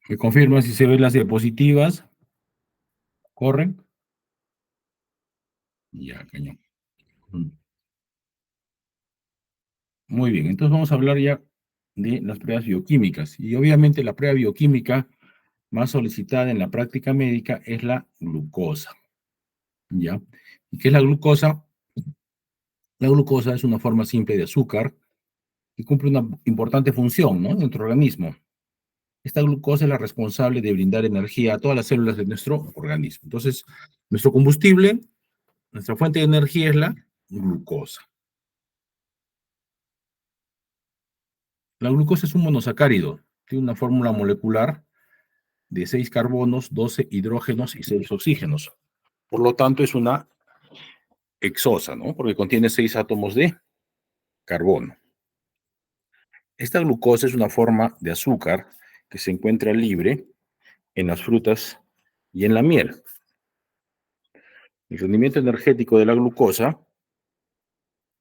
¿Me confirma si se ven las diapositivas? ¿Corren? Ya, cañón. Mm. Muy bien, entonces vamos a hablar ya de las pruebas bioquímicas. Y obviamente la prueba bioquímica más solicitada en la práctica médica es la glucosa, ¿ya? ¿Y qué es la glucosa? La glucosa es una forma simple de azúcar que cumple una importante función, ¿no?, en nuestro organismo. Esta glucosa es la responsable de brindar energía a todas las células de nuestro organismo. Entonces, nuestro combustible, nuestra fuente de energía es la glucosa. La glucosa es un monosacárido, tiene una fórmula molecular de 6 carbonos, 12 hidrógenos y 6 oxígenos. Por lo tanto, es una hexosa, ¿no?, porque contiene 6 átomos de carbono. Esta glucosa es una forma de azúcar que se encuentra libre en las frutas y en la miel. El rendimiento energético de la glucosa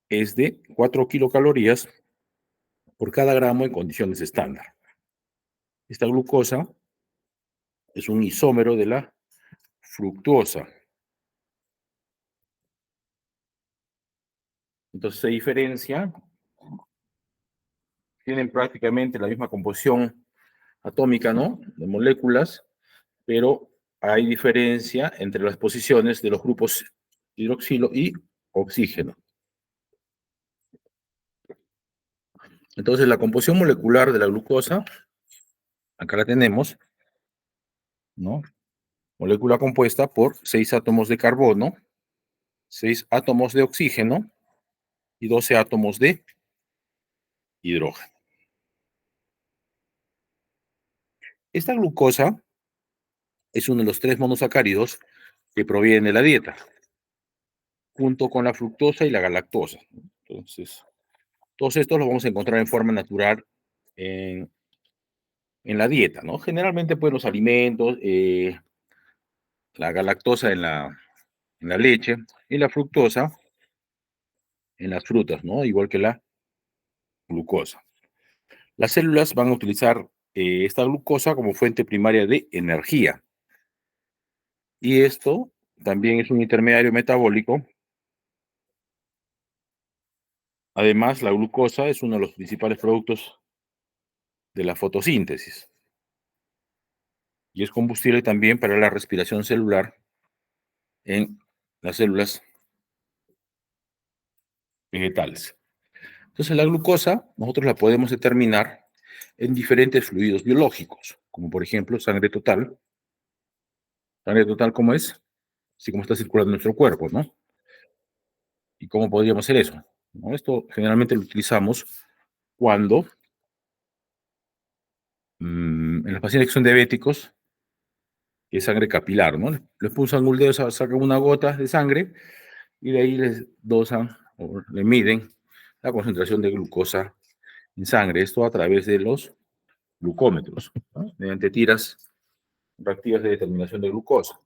es de 4 kilocalorías por cada gramo en condiciones estándar. Esta glucosa es un isómero de la fructuosa. Entonces se diferencia, tienen prácticamente la misma composición atómica, ¿no?, de moléculas, pero hay diferencia entre las posiciones de los grupos hidroxilo y oxígeno. Entonces la composición molecular de la glucosa, acá la tenemos, ¿no? Molécula compuesta por 6 átomos de carbono, 6 átomos de oxígeno y 12 átomos de hidrógeno. Esta glucosa es uno de los 3 monosacáridos que provienen de la dieta, junto con la fructosa y la galactosa. Entonces, todos estos los vamos a encontrar en forma natural en, en la dieta, ¿no? Generalmente, pues, los alimentos, la galactosa en la leche y la fructosa en las frutas, ¿no?, igual que la glucosa. Las células van a utilizar esta glucosa como fuente primaria de energía. Y esto también es un intermediario metabólico. Además, la glucosa es uno de los principales productos de la fotosíntesis y es combustible también para la respiración celular en las células vegetales. Entonces, la glucosa nosotros la podemos determinar en diferentes fluidos biológicos, como por ejemplo sangre total. Sangre total, ¿cómo es? Así como está circulando en nuestro cuerpo, ¿no? ¿Y cómo podríamos hacer eso? ¿No? Esto generalmente lo utilizamos cuando en los pacientes que son diabéticos, es sangre capilar, ¿no? Les pulsan un dedo, sacan una gota de sangre y de ahí les dosan o le miden la concentración de glucosa en sangre. Esto a través de los glucómetros, ¿no?, mediante tiras reactivas de determinación de glucosa.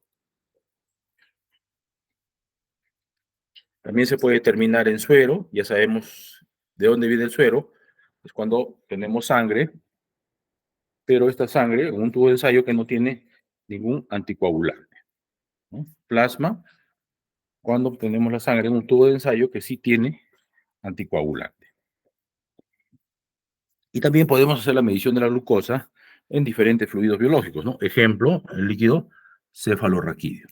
También se puede determinar en suero, ya sabemos de dónde viene el suero, es cuando tenemos sangre, pero esta sangre en un tubo de ensayo que no tiene ningún anticoagulante, ¿no? Plasma, cuando obtenemos la sangre en un tubo de ensayo que sí tiene anticoagulante. Y también podemos hacer la medición de la glucosa en diferentes fluidos biológicos, ¿no? Ejemplo, el líquido cefalorraquídeo.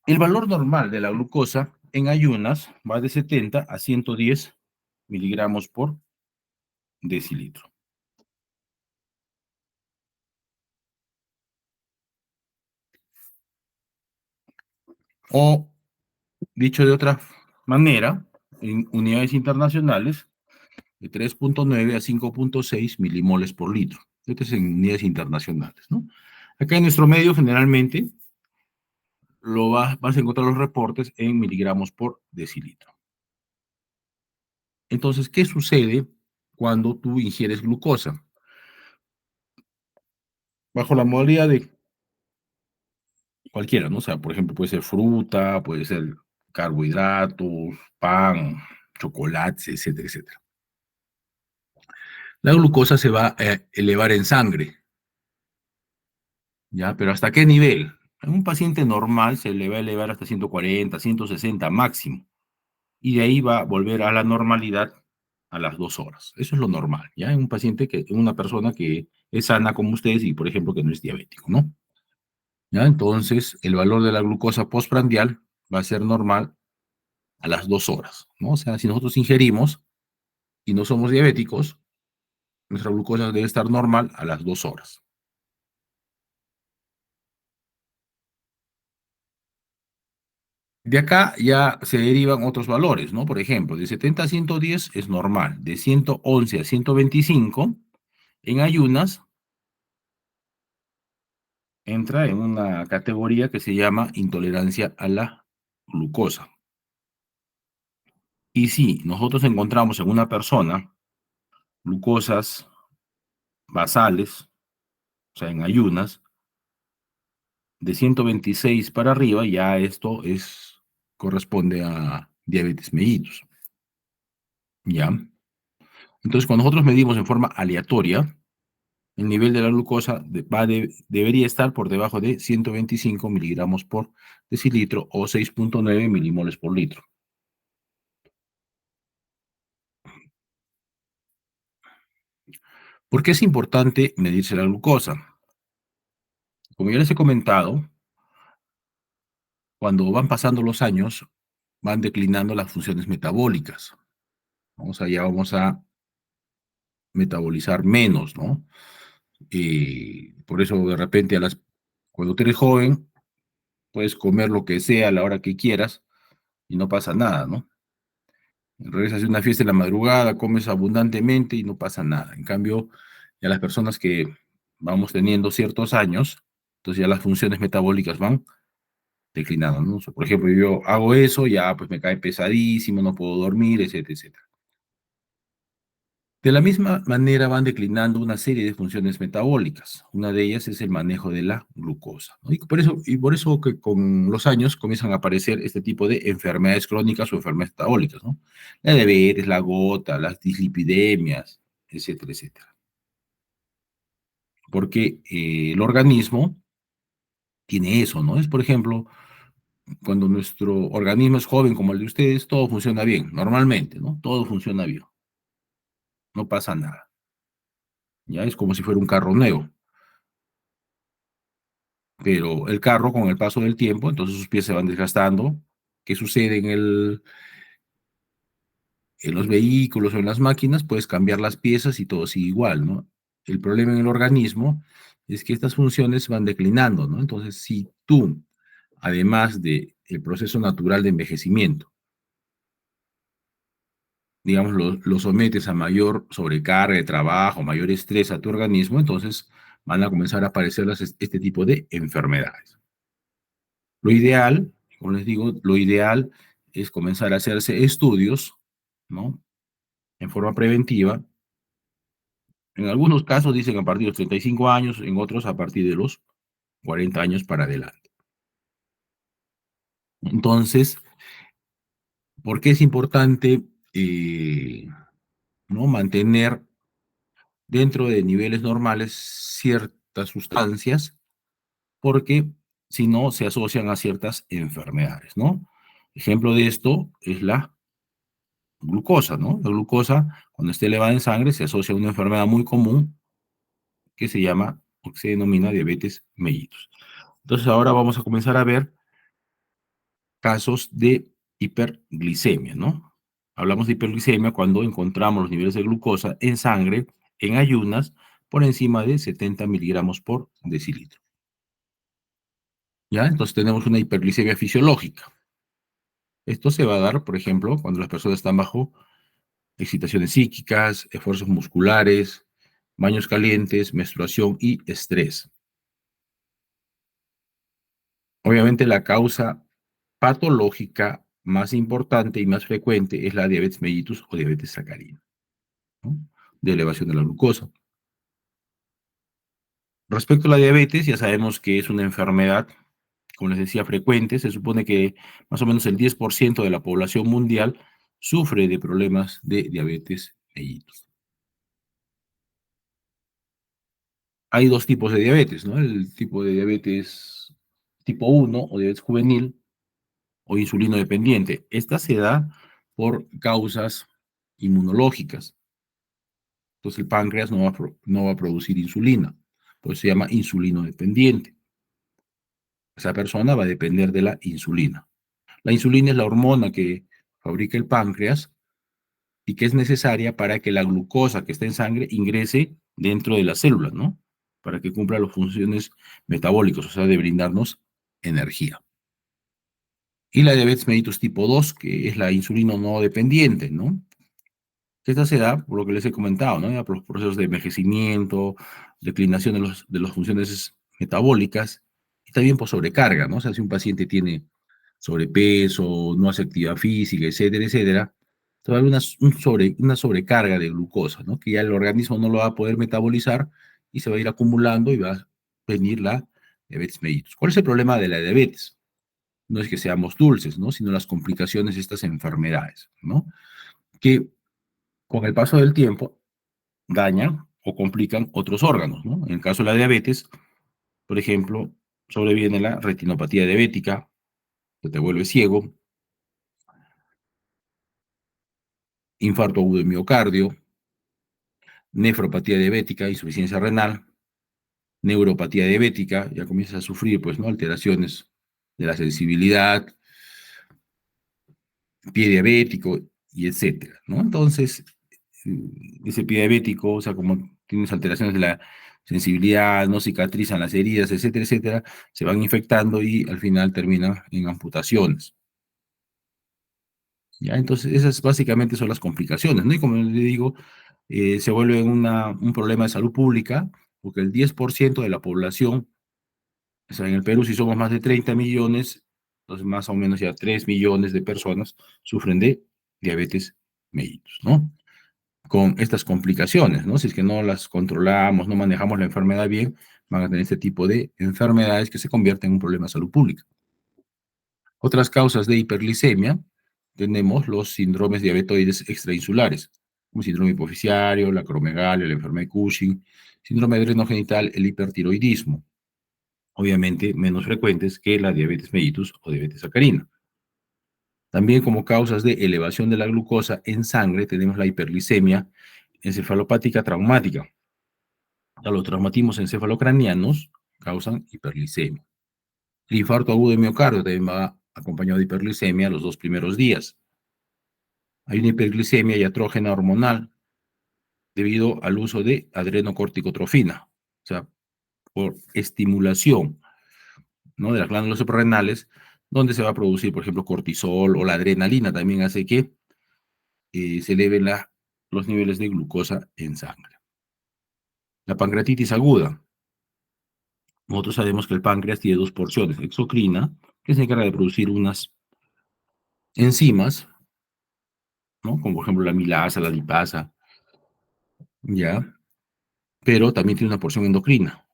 El valor normal de la glucosa en ayunas va de 70 a 110 miligramos por decilitro. O, dicho de otra manera, en unidades internacionales, de 3,9 a 5,6 milimoles por litro. Esto es en unidades internacionales, ¿no? Acá en nuestro medio, generalmente, vas a encontrar los reportes en miligramos por decilitro. Entonces, ¿qué sucede cuando tú ingieres glucosa? Bajo la modalidad de cualquiera, ¿no? O sea, por ejemplo, puede ser fruta, puede ser carbohidratos, pan, chocolates, etcétera, etcétera. La glucosa se va a elevar en sangre, ¿ya? Pero ¿hasta qué nivel? En un paciente normal se le va a elevar hasta 140, 160 máximo, y de ahí va a volver a la normalidad a las 2 horas. Eso es lo normal, ¿ya? En un paciente en una persona que es sana como ustedes y, por ejemplo, que no es diabético, ¿no? ¿Ya? Entonces, el valor de la glucosa postprandial va a ser normal a las 2 horas, ¿no? O sea, si nosotros ingerimos y no somos diabéticos, nuestra glucosa debe estar normal a las 2 horas. De acá ya se derivan otros valores, ¿no? Por ejemplo, de 70 a 110 es normal, de 111 a 125 en ayunas entra en una categoría que se llama intolerancia a la glucosa. Y si nosotros encontramos en una persona glucosas basales, o sea, en ayunas, de 126 para arriba, ya esto corresponde a diabetes mellitus, ¿ya? Entonces, cuando nosotros medimos en forma aleatoria, el nivel de la glucosa debería estar por debajo de 125 miligramos por decilitro o 6,9 milimoles por litro. ¿Por qué es importante medirse la glucosa? Como ya les he comentado, cuando van pasando los años, van declinando las funciones metabólicas. O sea, ya vamos a metabolizar menos, ¿no? Por eso de repente cuando tú eres joven, puedes comer lo que sea a la hora que quieras y no pasa nada, ¿no? Regresas de una fiesta en la madrugada, comes abundantemente y no pasa nada. En cambio, ya las personas que vamos teniendo ciertos años, entonces ya las funciones metabólicas van declinando, ¿no? O sea, por ejemplo, yo hago eso, ya pues me cae pesadísimo, no puedo dormir, etcétera, etcétera. De la misma manera van declinando una serie de funciones metabólicas. Una de ellas es el manejo de la glucosa, ¿no? Y por eso que con los años comienzan a aparecer este tipo de enfermedades crónicas o enfermedades metabólicas, ¿no? La diabetes, la gota, las dislipidemias, etcétera, etcétera. Porque el organismo tiene eso, ¿no? Es, por ejemplo, cuando nuestro organismo es joven como el de ustedes, todo funciona bien, normalmente, ¿no? Todo funciona bien, no pasa nada. Ya es como si fuera un carro nuevo. Pero el carro, con el paso del tiempo, entonces sus piezas se van desgastando. ¿Qué sucede en los vehículos o en las máquinas? Puedes cambiar las piezas y todo sigue igual, ¿no? El problema en el organismo es que estas funciones van declinando, ¿no? Entonces, si tú, además del proceso natural de envejecimiento, digamos, lo sometes a mayor sobrecarga de trabajo, mayor estrés a tu organismo, entonces van a comenzar a aparecer este tipo de enfermedades. Lo ideal, como les digo, lo ideal es comenzar a hacerse estudios, ¿no? En forma preventiva. En algunos casos dicen a partir de los 35 años, en otros a partir de los 40 años para adelante. Entonces, ¿por qué es importante ¿no? mantener dentro de niveles normales ciertas sustancias? Porque si no, se asocian a ciertas enfermedades, ¿no? Ejemplo de esto es la glucosa, ¿no? La glucosa, cuando esté elevada en sangre, se asocia a una enfermedad muy común que se llama, o que se denomina diabetes mellitus. Entonces, ahora vamos a comenzar a ver casos de hiperglicemia, ¿no? Hablamos de hiperglicemia cuando encontramos los niveles de glucosa en sangre, en ayunas, por encima de 70 miligramos por decilitro. ¿Ya? Entonces tenemos una hiperglicemia fisiológica. Esto se va a dar, por ejemplo, cuando las personas están bajo excitaciones psíquicas, esfuerzos musculares, baños calientes, menstruación y estrés. Obviamente la causa patológica más importante y más frecuente es la diabetes mellitus o diabetes sacarina, ¿no? De elevación de la glucosa. Respecto a la diabetes, ya sabemos que es una enfermedad, como les decía, frecuente. Se supone que más o menos el 10% de la población mundial sufre de problemas de diabetes mellitus. Hay dos tipos de diabetes, ¿no? El tipo de diabetes tipo 1 o diabetes juvenil o insulino dependiente. Esta se da por causas inmunológicas. Entonces el páncreas no va a producir insulina, pues se llama insulino dependiente. Esa persona va a depender de la insulina. La insulina es la hormona que fabrica el páncreas y que es necesaria para que la glucosa que está en sangre ingrese dentro de las células, ¿no? Para que cumpla las funciones metabólicas, o sea, de brindarnos energía. Y la diabetes mellitus tipo 2, que es la insulino no dependiente, ¿no? Esta se da por lo que les he comentado, ¿no? Ya por los procesos de envejecimiento, declinación de las funciones metabólicas y también por sobrecarga, ¿no? O sea, si un paciente tiene sobrepeso, no hace actividad física, etcétera, etcétera, va a haber una sobrecarga de glucosa, ¿no? Que ya el organismo no lo va a poder metabolizar y se va a ir acumulando y va a venir la diabetes mellitus. ¿Cuál es el problema de la diabetes? No es que seamos dulces, ¿no? Sino las complicaciones de estas enfermedades, ¿no? Que con el paso del tiempo dañan o complican otros órganos, ¿no? En el caso de la diabetes, por ejemplo, sobreviene la retinopatía diabética, que te vuelve ciego, infarto agudo de miocardio, nefropatía diabética, insuficiencia renal, neuropatía diabética, ya comienzas a sufrir, pues, ¿no? Alteraciones de la sensibilidad, pie diabético y etcétera, ¿no? Entonces, ese pie diabético, o sea, como tienes alteraciones de la sensibilidad, no cicatrizan las heridas, etcétera, etcétera, se van infectando y al final terminan en amputaciones. ¿Ya? Entonces, esas básicamente son las complicaciones, ¿no? Y como le digo, se vuelve un problema de salud pública, porque el 10% de la población, o sea, en el Perú, si somos más de 30 millones, entonces más o menos ya 3 millones de personas sufren de diabetes mellitus, ¿no? Con estas complicaciones, ¿no? Si es que no las controlamos, no manejamos la enfermedad bien, van a tener este tipo de enfermedades que se convierten en un problema de salud pública. Otras causas de hiperglicemia, tenemos los síndromes diabetoides extrainsulares, como síndrome hipoficiario, la acromegalia, la enfermedad de Cushing, síndrome adrenogenital, el hipertiroidismo, obviamente menos frecuentes que la diabetes mellitus o diabetes sacarina. También como causas de elevación de la glucosa en sangre tenemos la hiperglicemia encefalopática traumática. Los traumatismos encefalocranianos causan hiperglicemia. El infarto agudo de miocardio también va acompañado de hiperglicemia los 2 primeros días. Hay una hiperglicemia iatrógena hormonal debido al uso de adrenocorticotrofina, o sea, por estimulación, ¿no? De las glándulas suprarrenales, donde se va a producir, por ejemplo, cortisol o la adrenalina también hace que se eleven los niveles de glucosa en sangre. La pancreatitis aguda. Nosotros sabemos que el páncreas tiene dos porciones, exocrina, que se encarga de producir unas enzimas, ¿no? Como por ejemplo la milasa, la lipasa, ¿ya? Pero también tiene una porción endocrina,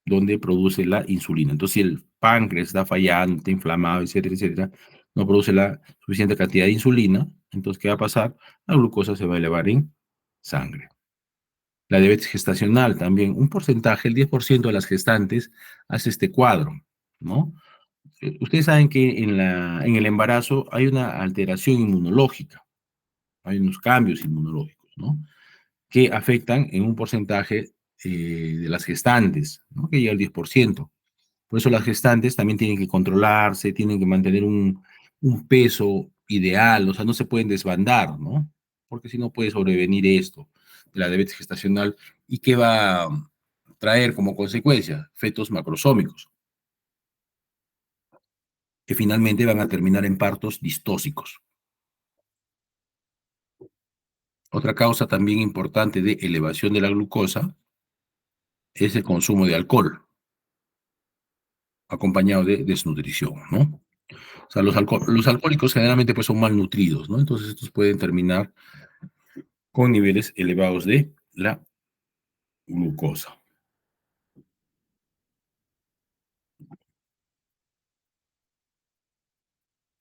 donde produce la insulina. Entonces, si el páncreas está fallando, está inflamado, etcétera, etcétera, no produce la suficiente cantidad de insulina, entonces, ¿qué va a pasar? La glucosa se va a elevar en sangre. La diabetes gestacional también, un porcentaje, el 10% de las gestantes hace este cuadro, ¿no? Ustedes saben que en el embarazo hay una alteración inmunológica, hay unos cambios inmunológicos, ¿no? Que afectan en un porcentaje de las gestantes, ¿no? Que llega al 10%. Por eso las gestantes también tienen que controlarse, tienen que mantener un peso ideal, o sea, no se pueden desbandar, ¿no? Porque si no puede sobrevenir esto de la diabetes gestacional y qué va a traer como consecuencia fetos macrosómicos que finalmente van a terminar en partos distóxicos. Otra causa también importante de elevación de la glucosa es el consumo de alcohol, acompañado de desnutrición, ¿no? O sea, los alcohólicos generalmente pues son malnutridos, ¿no? Entonces estos pueden terminar con niveles elevados de la glucosa.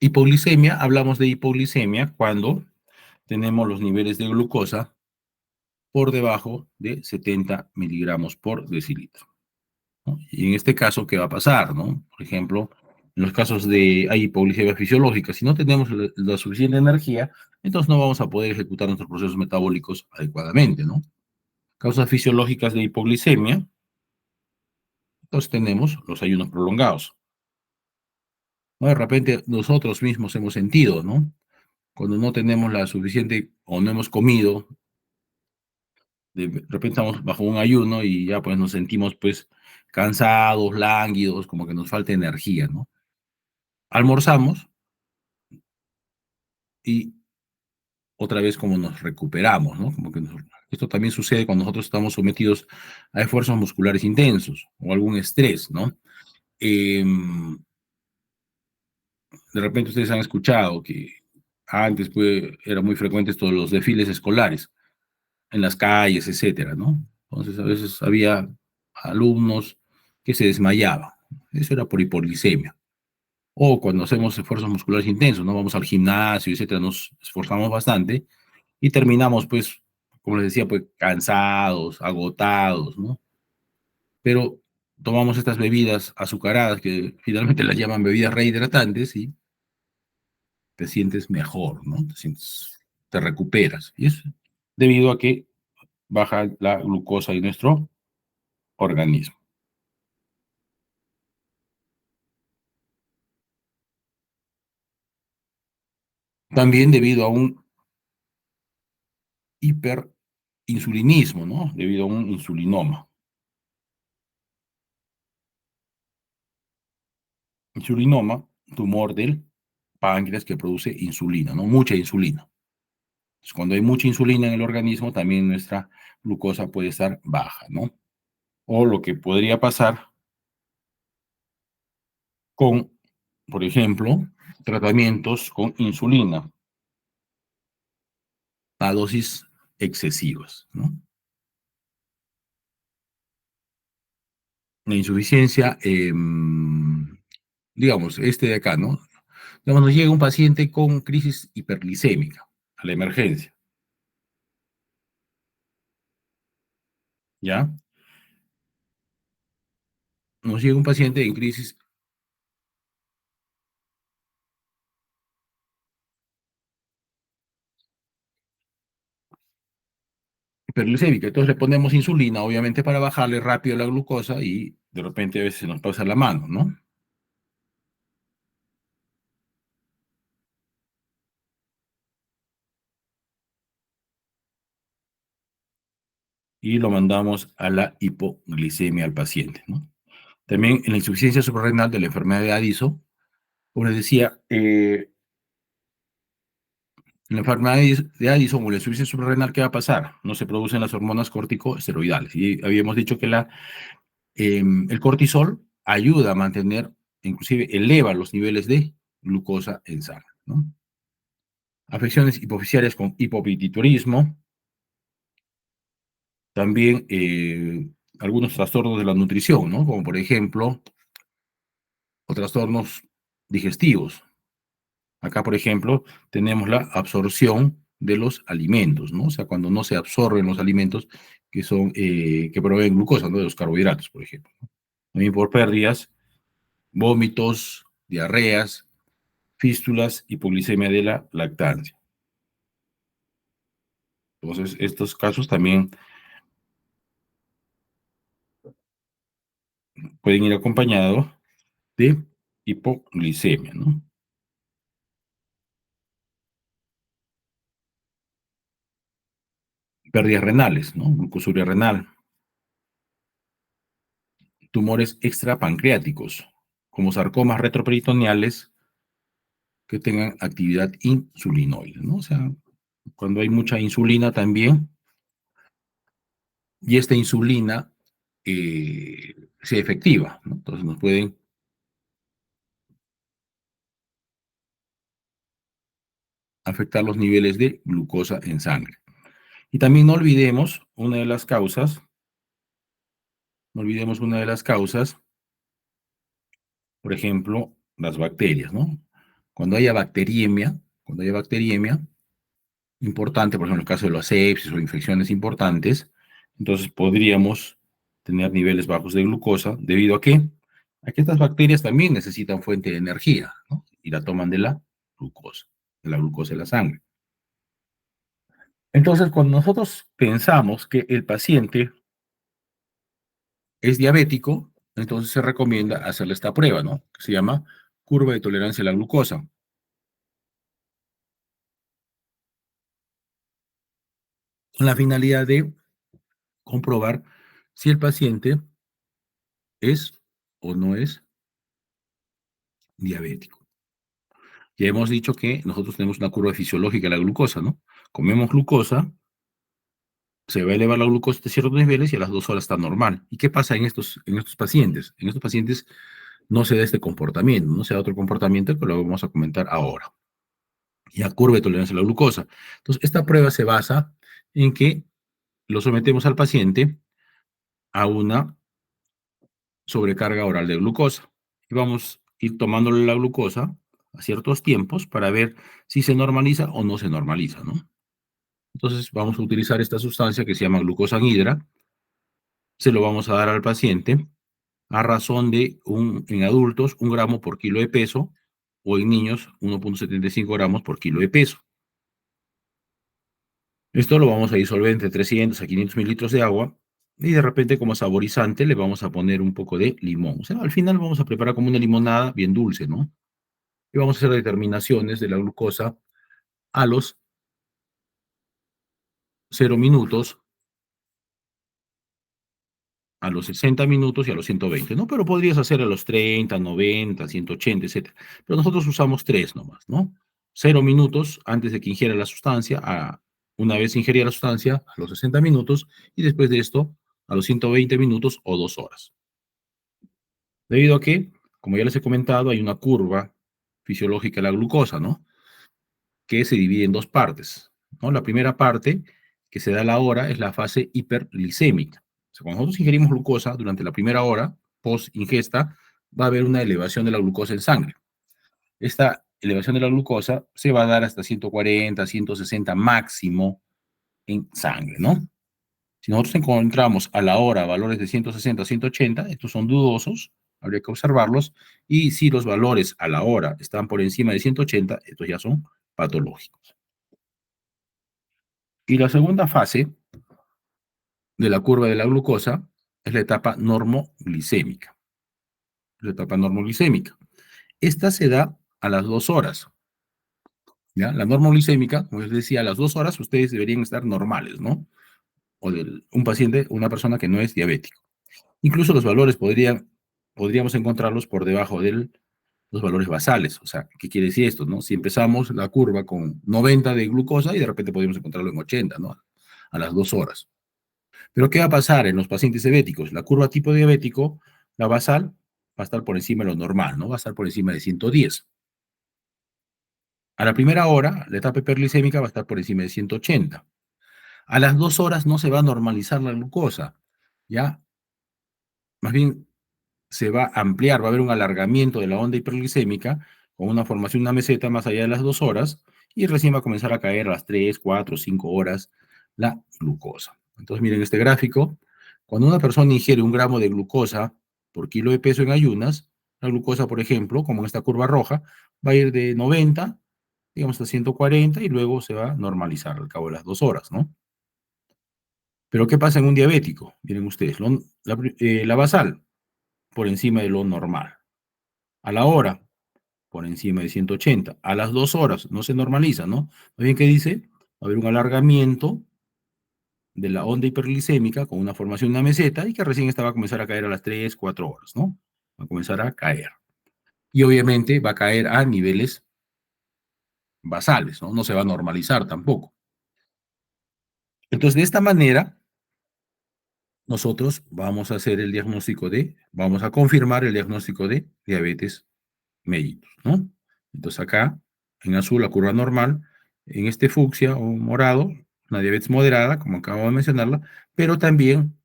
Hipoglicemia, hablamos de hipoglicemia cuando tenemos los niveles de glucosa por debajo de 70 miligramos por decilitro, ¿no? Y en este caso, ¿qué va a pasar, no? Por ejemplo, en los casos de hay hipoglicemia fisiológica, si no tenemos la suficiente energía, entonces no vamos a poder ejecutar nuestros procesos metabólicos adecuadamente, ¿no? Causas fisiológicas de hipoglicemia, entonces tenemos los ayunos prolongados, ¿no? De repente nosotros mismos hemos sentido, ¿no? Cuando no tenemos la suficiente o no hemos comido, de repente estamos bajo un ayuno y ya pues nos sentimos pues cansados, lánguidos, como que nos falta energía, ¿no? Almorzamos y otra vez como nos recuperamos, ¿no? Como que esto también sucede cuando nosotros estamos sometidos a esfuerzos musculares intensos o algún estrés, ¿no? Eh, de repente ustedes han escuchado que antes pues, era muy frecuente esto de los desfiles escolares en las calles, etcétera, ¿no? Entonces a veces había alumnos que se desmayaban. Eso era por hipoglicemia. O cuando hacemos esfuerzos musculares intensos, ¿no? Vamos al gimnasio, etcétera, nos esforzamos bastante y terminamos, pues, como les decía, pues, cansados, agotados, ¿no? Pero tomamos estas bebidas azucaradas, que finalmente las llaman bebidas rehidratantes, y te sientes mejor, ¿no? Te recuperas. Y es debido a que baja la glucosa en nuestro organismo. También debido a un hiperinsulinismo, ¿no? Debido a un insulinoma. Insulinoma, tumor del páncreas que produce insulina, ¿no? Mucha insulina. Entonces, cuando hay mucha insulina en el organismo, también nuestra glucosa puede estar baja, ¿no? O lo que podría pasar con, por ejemplo, tratamientos con insulina a dosis excesivas, ¿no? La insuficiencia, digamos, este de acá, ¿no? Digamos, nos llega un paciente con crisis hiperglicémica a la emergencia, ¿ya? Nos llega un paciente en crisis hiperglicémica, entonces le ponemos insulina, obviamente, para bajarle rápido la glucosa y de repente a veces se nos pasa la mano, ¿no? Y lo mandamos a la hipoglicemia al paciente, ¿no? También en la insuficiencia suprarrenal de la enfermedad de Addison, como les decía, en la enfermedad de Addison o la insuficiencia suprarrenal, ¿qué va a pasar? No se producen las hormonas corticosteroidales. Y habíamos dicho que el cortisol ayuda a mantener, inclusive eleva los niveles de glucosa en sangre, ¿no? Afecciones hipoficiarias con hipopituitarismo, también algunos trastornos de la nutrición, ¿no? Como por ejemplo, o trastornos digestivos. Acá, por ejemplo, tenemos la absorción de los alimentos, ¿no? O sea, cuando no se absorben los alimentos que proveen glucosa, ¿no? De los carbohidratos, por ejemplo. También por pérdidas, vómitos, diarreas, fístulas, hipoglicemia de la lactancia. Entonces, estos casos también pueden ir acompañados de hipoglicemia, ¿no? Pérdidas renales, ¿no? Glucosuria renal, tumores extrapancreáticos, como sarcomas retroperitoneales que tengan actividad insulinoide, ¿no? O sea, cuando hay mucha insulina también, y esta insulina sea efectiva, ¿no? Entonces nos pueden afectar los niveles de glucosa en sangre. Y también no olvidemos una de las causas, no olvidemos una de las causas, por ejemplo, las bacterias, ¿no? Cuando haya bacteriemia, importante, por ejemplo, en el caso de la sepsis o infecciones importantes, entonces podríamos tener niveles bajos de glucosa debido a que estas bacterias también necesitan fuente de energía, ¿no? Y la toman de la glucosa de la sangre. Entonces, cuando nosotros pensamos que el paciente es diabético, entonces se recomienda hacerle esta prueba, ¿no? Que se llama curva de tolerancia a la glucosa, con la finalidad de comprobar si el paciente es o no es diabético. Ya hemos dicho que nosotros tenemos una curva fisiológica de la glucosa, ¿no? Comemos glucosa, se va a elevar la glucosa de ciertos niveles y a las 2 horas está normal. ¿Y qué pasa en estos pacientes? En estos pacientes no se da este comportamiento, no se da otro comportamiento que lo vamos a comentar ahora. Ya curva de tolerancia a la glucosa. Entonces, esta prueba se basa en que lo sometemos al paciente a una sobrecarga oral de glucosa. Y vamos a ir tomándole la glucosa a ciertos tiempos para ver si se normaliza o no se normaliza, ¿no? Entonces vamos a utilizar esta sustancia que se llama glucosa anhidra, se lo vamos a dar al paciente a razón de, en adultos, 1 gramo por kilo de peso, o en niños, 1,75 gramos por kilo de peso. Esto lo vamos a disolver entre 300 a 500 mililitros de agua y de repente como saborizante le vamos a poner un poco de limón. O sea, al final vamos a preparar como una limonada bien dulce, ¿no? Y vamos a hacer determinaciones de la glucosa a los 0 minutos, a los 60 minutos y a los 120, ¿no? Pero podrías hacer a los 30, 90, 180, etcétera. Pero nosotros usamos 3 nomás, ¿no? 0 minutos antes de que ingiera la sustancia, una vez ingería la sustancia, a los 60 minutos, y después de esto, a los 120 minutos o 2 horas. Debido a que, como ya les he comentado, hay una curva fisiológica de la glucosa, ¿no? Que se divide en dos partes, ¿no? La primera parte, que se da a la hora, es la fase hiperglicémica. O sea, cuando nosotros ingerimos glucosa durante la primera hora, post ingesta, va a haber una elevación de la glucosa en sangre. Esta elevación de la glucosa se va a dar hasta 140, 160 máximo en sangre, ¿no? Si nosotros encontramos a la hora valores de 160, 180, estos son dudosos, habría que observarlos, y si los valores a la hora están por encima de 180, estos ya son patológicos. Y la segunda fase de la curva de la glucosa es la etapa normoglicémica. La etapa normoglicémica. Esta se da a las 2 horas. ¿Ya? La normoglicémica, como les decía, a las 2 horas ustedes deberían estar normales, ¿no? O un paciente, una persona que no es diabético. Incluso los valores podríamos encontrarlos por debajo de los valores basales. O sea, ¿qué quiere decir esto, no? Si empezamos la curva con 90 de glucosa y de repente podríamos encontrarlo en 80, ¿no? A las 2 horas. Pero ¿qué va a pasar en los pacientes diabéticos? La curva tipo diabético, la basal, va a estar por encima de lo normal, ¿no? Va a estar por encima de 110. A la primera hora, la etapa hiperglicémica va a estar por encima de 180. A las 2 horas no se va a normalizar la glucosa, ¿ya? Más bien se va a ampliar, va a haber un alargamiento de la onda hiperglicémica con una formación de una meseta más allá de las 2 horas y recién va a comenzar a caer a las 3, 4, 5 horas la glucosa. Entonces, miren este gráfico. Cuando una persona ingiere 1 gramo de glucosa por kilo de peso en ayunas, la glucosa, por ejemplo, como en esta curva roja, va a ir de 90, digamos, a 140 y luego se va a normalizar al cabo de las 2 horas, ¿no? Pero ¿qué pasa en un diabético? Miren ustedes, la basal por encima de lo normal. A la hora, por encima de 180. A las 2 horas, no se normaliza, ¿no? Más bien, ¿qué dice? Va a haber un alargamiento de la onda hiperglicémica con una formación de una meseta y que recién esta va a comenzar a caer a las 3, 4 horas, ¿no? Va a comenzar a caer. Y obviamente va a caer a niveles basales, ¿no? No se va a normalizar tampoco. Entonces, de esta manera, nosotros vamos a hacer vamos a confirmar el diagnóstico de diabetes mellitus, ¿no? Entonces acá, en azul, la curva normal, en este fucsia o morado, una diabetes moderada, como acabo de mencionarla, pero también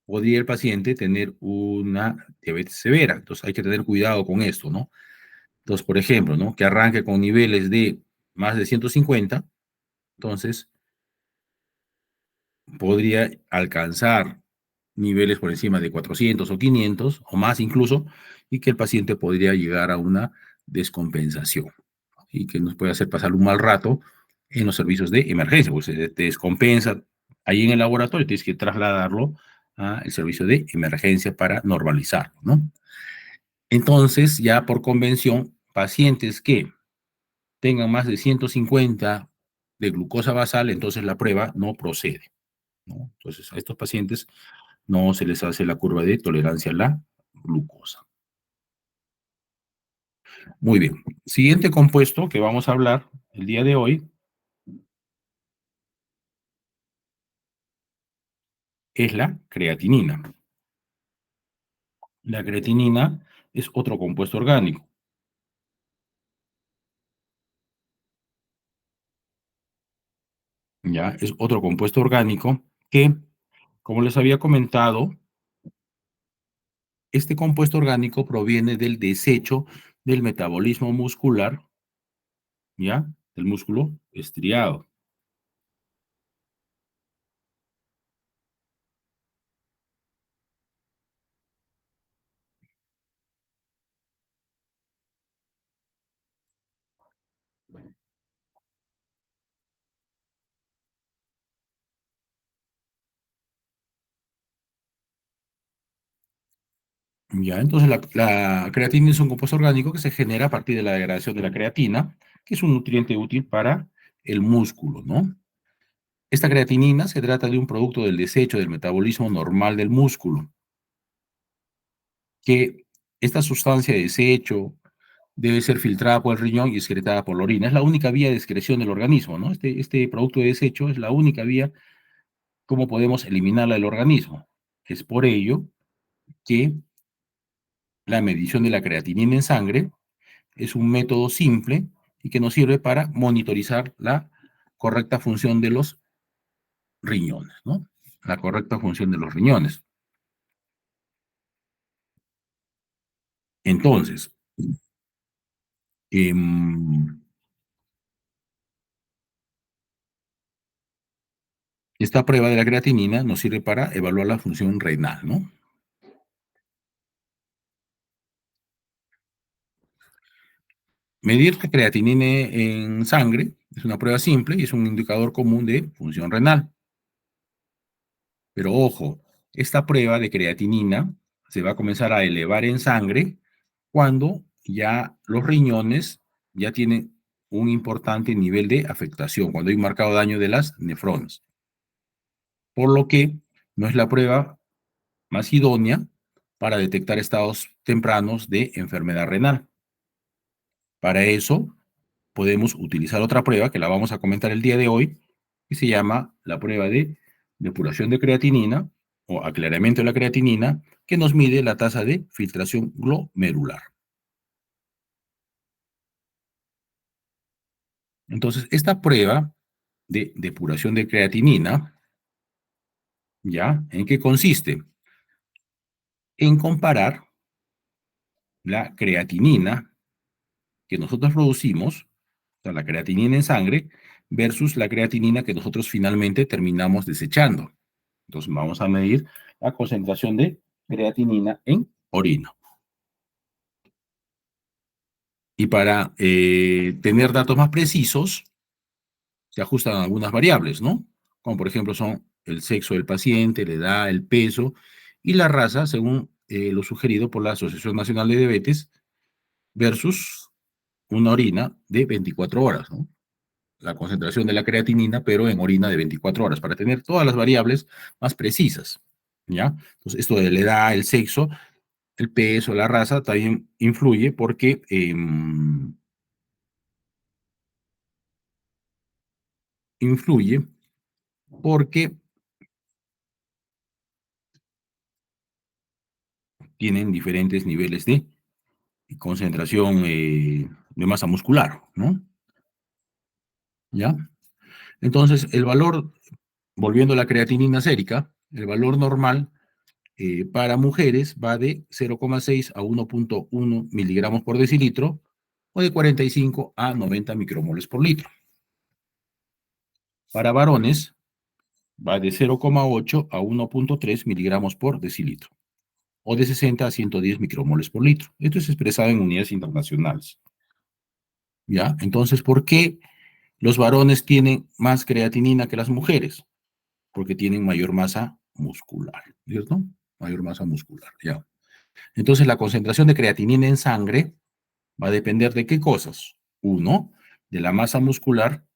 podría el paciente tener una diabetes severa. Entonces hay que tener cuidado con esto, ¿no? Entonces, por ejemplo, ¿no? Que arranque con niveles de más de 150, entonces podría alcanzar niveles por encima de 400 o 500 o más incluso, y que el paciente podría llegar a una descompensación y que nos puede hacer pasar un mal rato en los servicios de emergencia, pues se te descompensa ahí en el laboratorio, tienes que trasladarlo al servicio de emergencia para normalizarlo, ¿no? Entonces, ya por convención, pacientes que tengan más de 150 de glucosa basal, entonces la prueba no procede, ¿no? Entonces, a estos pacientes no se les hace la curva de tolerancia a la glucosa. Muy bien. Siguiente compuesto que vamos a hablar el día de hoy es la creatinina. La creatinina es otro compuesto orgánico, ¿ya? Es otro compuesto orgánico que, como les había comentado, este compuesto orgánico proviene del desecho del metabolismo muscular, ¿ya? Del músculo estriado. Ya, entonces la creatina es un compuesto orgánico que se genera a partir de la degradación de la creatina, que es un nutriente útil para el músculo, ¿no? Esta creatinina se trata de un producto del desecho del metabolismo normal del músculo, que esta sustancia de desecho debe ser filtrada por el riñón y excretada por la orina. Es la única vía de excreción del organismo, ¿no? Este producto de desecho es la única vía como podemos eliminarla del organismo. Es por ello que la medición de la creatinina en sangre es un método simple y que nos sirve para monitorizar la correcta función de los riñones, ¿no? La correcta función de los riñones. Entonces, eh, esta prueba de la creatinina nos sirve para evaluar la función renal, ¿no? Medir la creatinina en sangre es una prueba simple y es un indicador común de función renal. Pero ojo, esta prueba de creatinina se va a comenzar a elevar en sangre cuando ya los riñones ya tienen un importante nivel de afectación, cuando hay un marcado daño de las nefronas. Por lo que no es la prueba más idónea para detectar estados tempranos de enfermedad renal. Para eso podemos utilizar otra prueba que la vamos a comentar el día de hoy, que se llama la prueba de depuración de creatinina o aclaramiento de la creatinina, que nos mide la tasa de filtración glomerular. Entonces, esta prueba de depuración de creatinina, ¿ya? ¿En qué consiste? En comparar la creatinina que nosotros producimos, o sea, la creatinina en sangre, versus la creatinina que nosotros finalmente terminamos desechando. Entonces vamos a medir la concentración de creatinina en orina. Y para tener datos más precisos, se ajustan algunas variables, ¿no? Como por ejemplo son el sexo del paciente, la edad, el peso y la raza, según lo sugerido por la Asociación Nacional de Diabetes, versus una orina de 24 horas, ¿no? La concentración de la creatinina, pero en orina de 24 horas, para tener todas las variables más precisas, ¿ya? Entonces, esto de la edad, el sexo, el peso, la raza, también influye porque influye porque tienen diferentes niveles de concentración de masa muscular, ¿no? ¿Ya? Entonces, el valor, volviendo a la creatinina sérica, el valor normal para mujeres va de 0,6 a 1,1 miligramos por decilitro o de 45 a 90 micromoles por litro. Para varones va de 0,8 a 1,3 miligramos por decilitro, o de 60 a 110 micromoles por litro. Esto es expresado en unidades internacionales. ¿Ya? Entonces, ¿por qué los varones tienen más creatinina que las mujeres? Porque tienen mayor masa muscular, ¿cierto? Mayor masa muscular, ¿ya? Entonces, la concentración de creatinina en sangre va a depender de qué cosas. Uno, de la masa muscular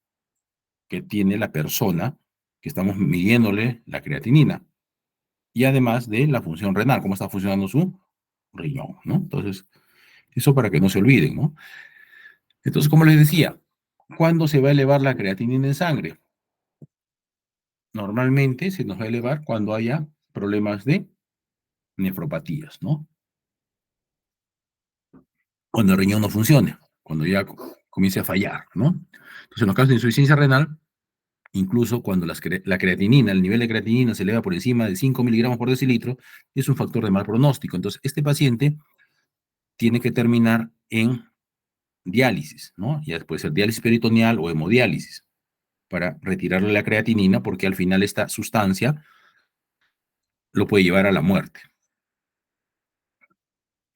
que tiene la persona que estamos midiéndole la creatinina. Y además de la función renal, cómo está funcionando su riñón, ¿no? Entonces, eso para que no se olviden, ¿no? Entonces, como les decía, ¿cuándo se va a elevar la creatinina en sangre? Normalmente se nos va a elevar cuando haya problemas de nefropatías, ¿no? Cuando el riñón no funcione, cuando ya comience a fallar, ¿no? Entonces, en los casos de insuficiencia renal, incluso cuando la creatinina, el nivel de creatinina se eleva por encima de 5 miligramos por decilitro, es un factor de mal pronóstico. Entonces, este paciente tiene que terminar en diálisis, ¿no? Ya puede ser diálisis peritoneal o hemodiálisis para retirarle la creatinina, porque al final esta sustancia lo puede llevar a la muerte.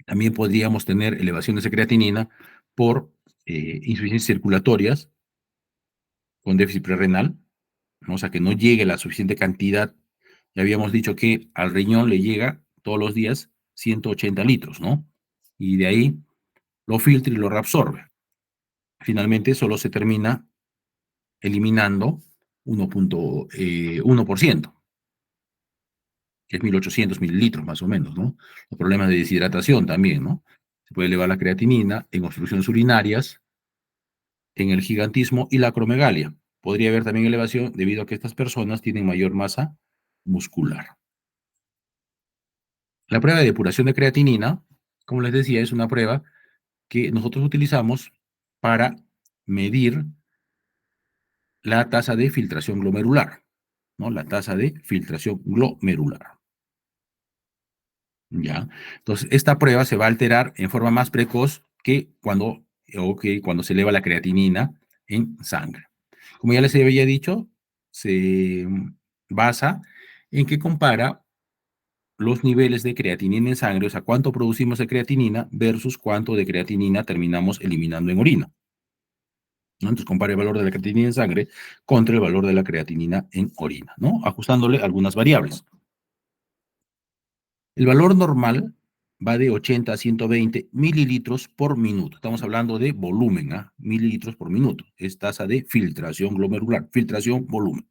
También podríamos tener elevaciones de creatinina por insuficiencias circulatorias con déficit prerrenal, ¿no? O sea, que no llegue la suficiente cantidad. Ya habíamos dicho que al riñón le llega todos los días 180 litros, ¿no? Y de ahí lo filtra y lo reabsorbe. Finalmente solo se termina eliminando 1,1%, que es 1.800 mililitros más o menos, ¿no? Los problemas de deshidratación también, ¿no? Se puede elevar la creatinina en obstrucciones urinarias, en el gigantismo y la acromegalia. Podría haber también elevación debido a que estas personas tienen mayor masa muscular. La prueba de depuración de creatinina, como les decía, es una prueba que nosotros utilizamos para medir la tasa de filtración glomerular, ¿no? La tasa de filtración glomerular. ¿Ya? Entonces, esta prueba se va a alterar en forma más precoz que cuando se eleva la creatinina en sangre. Como ya les había dicho, se basa en que compara los niveles de creatinina en sangre, o sea, cuánto producimos de creatinina versus cuánto de creatinina terminamos eliminando en orina, ¿no? Entonces compara el valor de la creatinina en sangre contra el valor de la creatinina en orina, ¿no? Ajustándole algunas variables. El valor normal va de 80 a 120 mililitros por minuto. Estamos hablando de volumen, ¿ah? Mililitros por minuto. Es tasa de filtración glomerular, filtración volumen.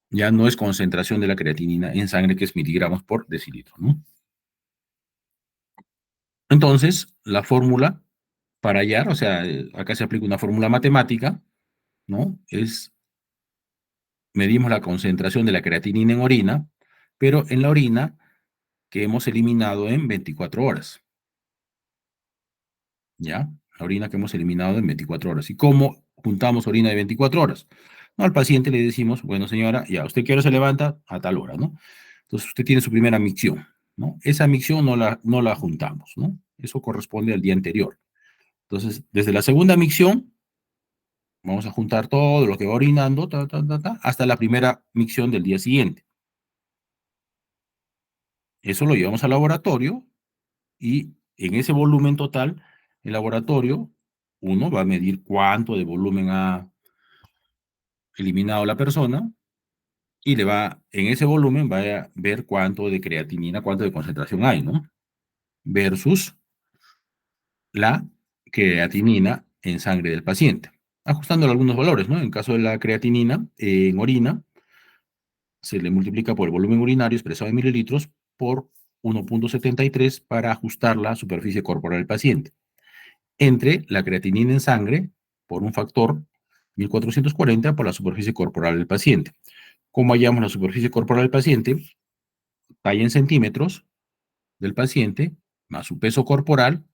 Ya no es concentración de la creatinina en sangre, que es miligramos por decilitro, ¿no? Entonces, la fórmula para hallar, o sea, acá se aplica una fórmula matemática, ¿no? Medimos la concentración de la creatinina en orina, pero en la orina que hemos eliminado en 24 horas, ¿ya? La orina que hemos eliminado en 24 horas. ¿Y cómo juntamos orina de 24 horas? No, al paciente le decimos, bueno, señora, ya, ¿usted qué hora se levanta? A tal hora, ¿no? Entonces, usted tiene su primera micción, ¿no? Esa micción no la juntamos, ¿no? Eso corresponde al día anterior. Entonces, desde la segunda micción, vamos a juntar todo lo que va orinando, hasta la primera micción del día siguiente. Eso lo llevamos al laboratorio y en ese volumen total, el laboratorio, uno va a medir cuánto de volumen ha eliminado la persona y en ese volumen va a ver cuánto de creatinina, cuánto de concentración hay, ¿no? Versus la creatinina en sangre del paciente, ajustando algunos valores, ¿no? En caso de la creatinina en orina, se le multiplica por el volumen urinario expresado en mililitros por 1,73 para ajustar la superficie corporal del paciente. Entre la creatinina en sangre por un factor 1440 por la superficie corporal del paciente. ¿Cómo hallamos la superficie corporal del paciente? Talla en centímetros del paciente más su peso corporal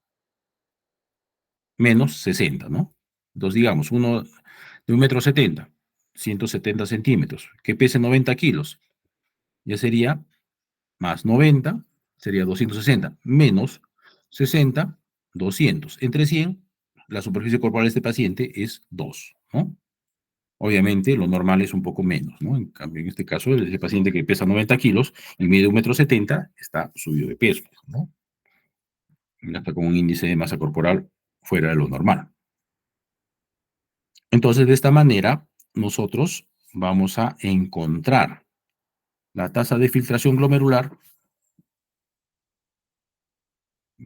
menos 60, ¿no? Entonces, digamos, uno de 1,70 m, 170 centímetros, que pese 90 kilos, ya sería más 90, sería 260, menos 60, 200. Entre 100, la superficie corporal de este paciente es 2, ¿no? Obviamente, lo normal es un poco menos, ¿no? En cambio, en este caso, el paciente que pesa 90 kilos y mide 1,70 m está subido de peso, ¿no? Está con un índice de masa corporal fuera de lo normal. Entonces, de esta manera, nosotros vamos a encontrar la tasa de filtración glomerular,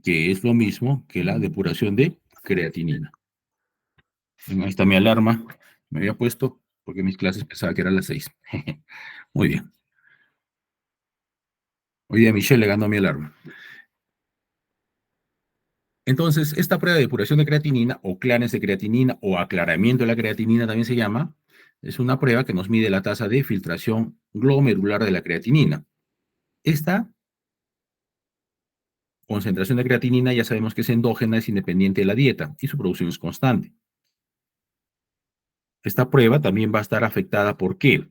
que es lo mismo que la depuración de creatinina. Ahí está mi alarma. Me había puesto porque mis clases pensaba que eran las 6. Muy bien. Hoy día Michelle le ganó a mi alarma. Entonces, esta prueba de depuración de creatinina, o clanes de creatinina, o aclaramiento de la creatinina también se llama, es una prueba que nos mide la tasa de filtración glomerular de la creatinina. Esta concentración de creatinina ya sabemos que es endógena, es independiente de la dieta y su producción es constante. Esta prueba también va a estar afectada ¿por qué?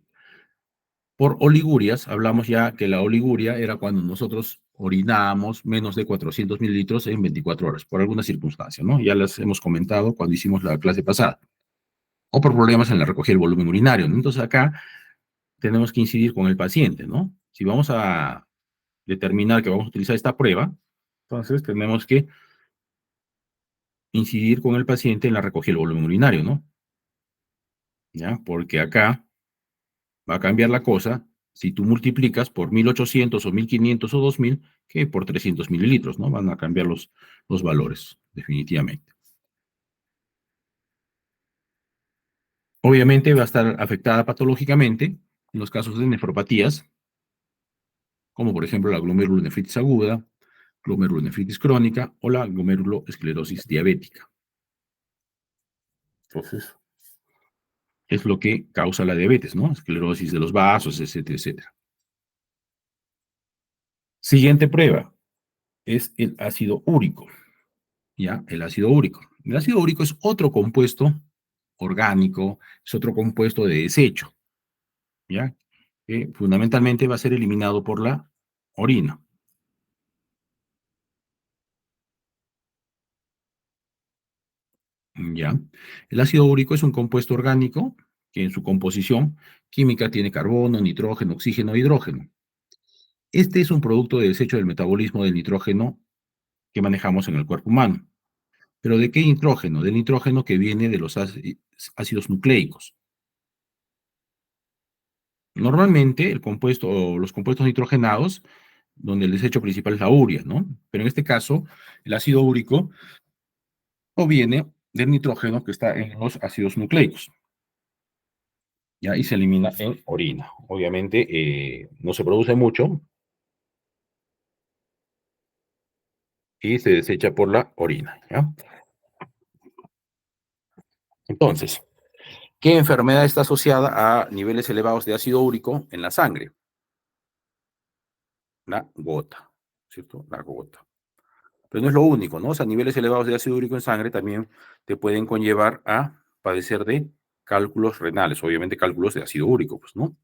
Por oligurias. Hablamos ya que la oliguria era cuando nosotros orinábamos menos de 400 mililitros en 24 horas, por alguna circunstancia, ¿no? Ya las hemos comentado cuando hicimos la clase pasada. O por problemas en la recogida del volumen urinario, ¿no? Entonces acá tenemos que incidir con el paciente, ¿no? Si vamos a determinar que vamos a utilizar esta prueba, entonces tenemos que incidir con el paciente en la recogida del volumen urinario, ¿no? ¿Ya? Porque acá va a cambiar la cosa si tú multiplicas por 1.800 o 1.500 o 2.000 que por 300 mililitros, ¿no? Van a cambiar los valores, definitivamente. Obviamente va a estar afectada patológicamente en los casos de nefropatías, como por ejemplo la glomerulonefritis aguda, glomerulonefritis crónica o la glomerulosclerosis diabética. Entonces, es lo que causa la diabetes, ¿no? Esclerosis de los vasos, etcétera, etcétera. Siguiente prueba es el ácido úrico, ¿ya? El ácido úrico. El ácido úrico es otro compuesto orgánico, es otro compuesto de desecho, ¿ya? Que fundamentalmente va a ser eliminado por la orina, ¿ya? El ácido úrico es un compuesto orgánico que en su composición química tiene carbono, nitrógeno, oxígeno e hidrógeno. Este es un producto de desecho del metabolismo del nitrógeno que manejamos en el cuerpo humano. ¿Pero de qué nitrógeno? Del nitrógeno que viene de los ácidos nucleicos. Normalmente el compuesto o los compuestos nitrogenados, donde el desecho principal es la urea, ¿no? Pero en este caso, el ácido úrico proviene del nitrógeno que está en los ácidos nucleicos, ¿ya? Y se elimina en orina. Obviamente no se produce mucho y se desecha por la orina, ¿ya? Entonces, ¿qué enfermedad está asociada a niveles elevados de ácido úrico en la sangre? La gota, ¿cierto? La gota. Pero no es lo único, ¿no? O sea, niveles elevados de ácido úrico en sangre también te pueden conllevar a padecer de cálculos renales, obviamente cálculos de ácido úrico, pues, ¿no?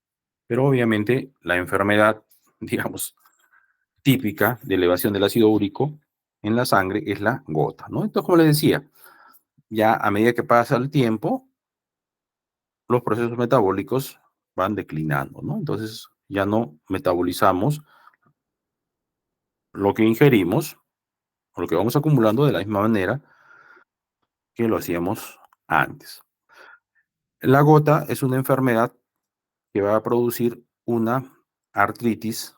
Pero obviamente la enfermedad, digamos, típica de elevación del ácido úrico en la sangre es la gota, ¿no? Entonces, como les decía, ya a medida que pasa el tiempo, los procesos metabólicos van declinando, ¿no? Entonces, ya no metabolizamos lo que ingerimos o lo que vamos acumulando de la misma manera que lo hacíamos antes. La gota es una enfermedad que va a producir una artritis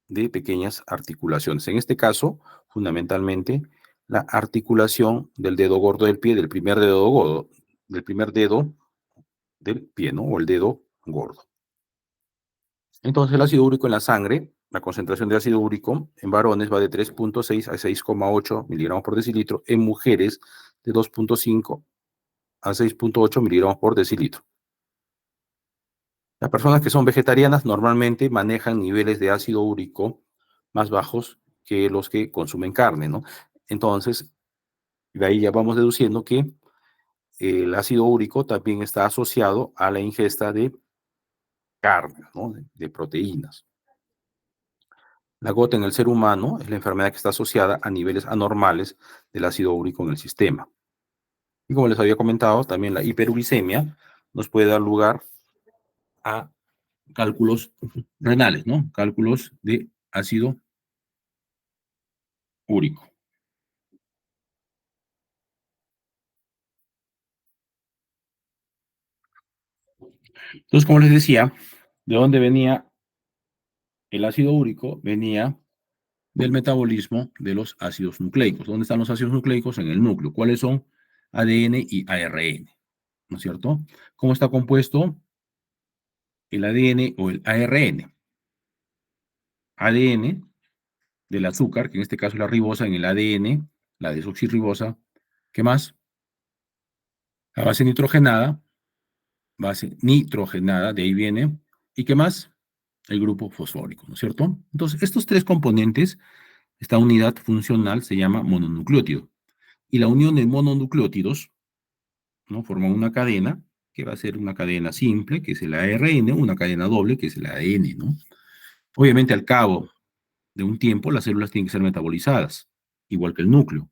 de pequeñas articulaciones. En este caso, fundamentalmente, la articulación del dedo gordo del pie, del primer dedo gordo, del primer dedo del pie, ¿no? O el dedo gordo. Entonces, el ácido úrico en la sangre, la concentración de ácido úrico en varones va de 3,6 a 6,8 miligramos por decilitro, en mujeres de 2,5 a 6,8 miligramos por decilitro. Las personas que son vegetarianas normalmente manejan niveles de ácido úrico más bajos que los que consumen carne, ¿no? Entonces, de ahí ya vamos deduciendo que el ácido úrico también está asociado a la ingesta de carne, ¿no? De proteínas. La gota en el ser humano es la enfermedad que está asociada a niveles anormales del ácido úrico en el sistema. Y como les había comentado, también la hiperuricemia nos puede dar lugar a cálculos renales, ¿no? Cálculos de ácido úrico. Entonces, como les decía, ¿de dónde venía el ácido úrico? Venía del metabolismo de los ácidos nucleicos. ¿Dónde están los ácidos nucleicos? En el núcleo. ¿Cuáles son? ADN y ARN, ¿no es cierto? ¿Cómo está compuesto el ADN o el ARN? ADN del azúcar, que en este caso es la ribosa, en el ADN, la desoxirribosa. ¿Qué más? La base nitrogenada, de ahí viene. ¿Y qué más? El grupo fosfórico, ¿no es cierto? Entonces, estos tres componentes, esta unidad funcional se llama mononucleótido. Y la unión de mononucleótidos, ¿no? Forman una cadena, que va a ser una cadena simple, que es el ARN, una cadena doble, que es el ADN, ¿no? Obviamente, al cabo de un tiempo, las células tienen que ser metabolizadas, igual que el núcleo,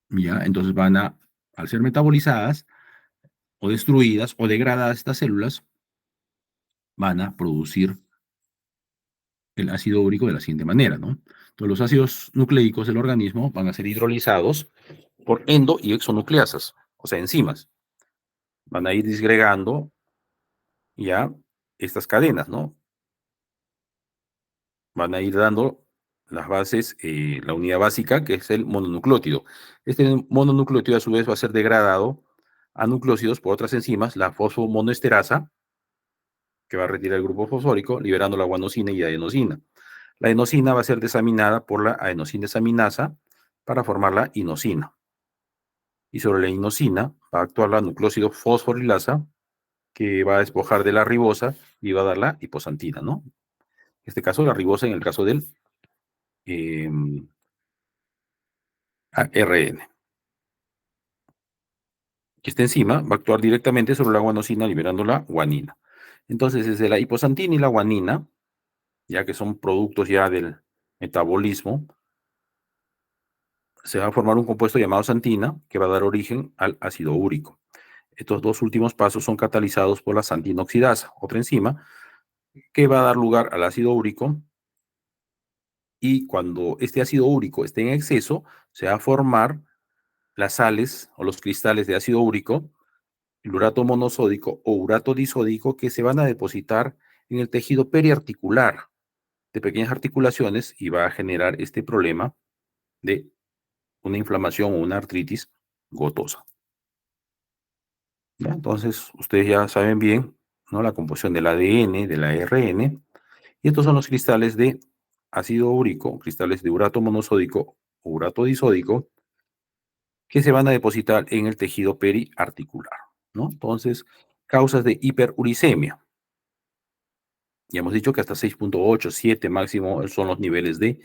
¿ya? Entonces al ser metabolizadas, o destruidas, o degradadas estas células, van a producir el ácido úrico de la siguiente manera, ¿no? Entonces, los ácidos nucleicos del organismo van a ser hidrolizados por endo y exonucleasas, o sea, enzimas. Van a ir disgregando ya estas cadenas, ¿no? Van a ir dando las bases, la unidad básica, que es el mononucleótido. Este mononucleótido, a su vez, va a ser degradado a nucleósidos por otras enzimas, la fosfomonoesterasa, que va a retirar el grupo fosfórico, liberando la guanosina y adenosina. La adenosina va a ser desaminada por la adenosina desaminasa para formar la inosina. Y sobre la inosina va a actuar la nucleósido fosforilasa, que va a despojar de la ribosa y va a dar la hiposantina, ¿no? En este caso, la ribosa en el caso del eh, ARN. Que esta enzima va a actuar directamente sobre la guanosina, liberando la guanina. Entonces, desde la hiposantina y la guanina, ya que son productos ya del metabolismo, se va a formar un compuesto llamado santina, que va a dar origen al ácido úrico. Estos dos últimos pasos son catalizados por la santina oxidasa, otra enzima, que va a dar lugar al ácido úrico, y cuando este ácido úrico esté en exceso, se va a formar las sales o los cristales de ácido úrico, el urato monosódico o urato disódico, que se van a depositar en el tejido periarticular de pequeñas articulaciones y va a generar este problema de una inflamación o una artritis gotosa, ¿ya? Entonces, ustedes ya saben bien, ¿no?, la composición del ADN, del ARN, y estos son los cristales de ácido úrico, cristales de urato monosódico o urato disódico, que se van a depositar en el tejido periarticular, ¿no? Entonces, causas de hiperuricemia. Ya hemos dicho que hasta 6.8, 7 máximo son los niveles de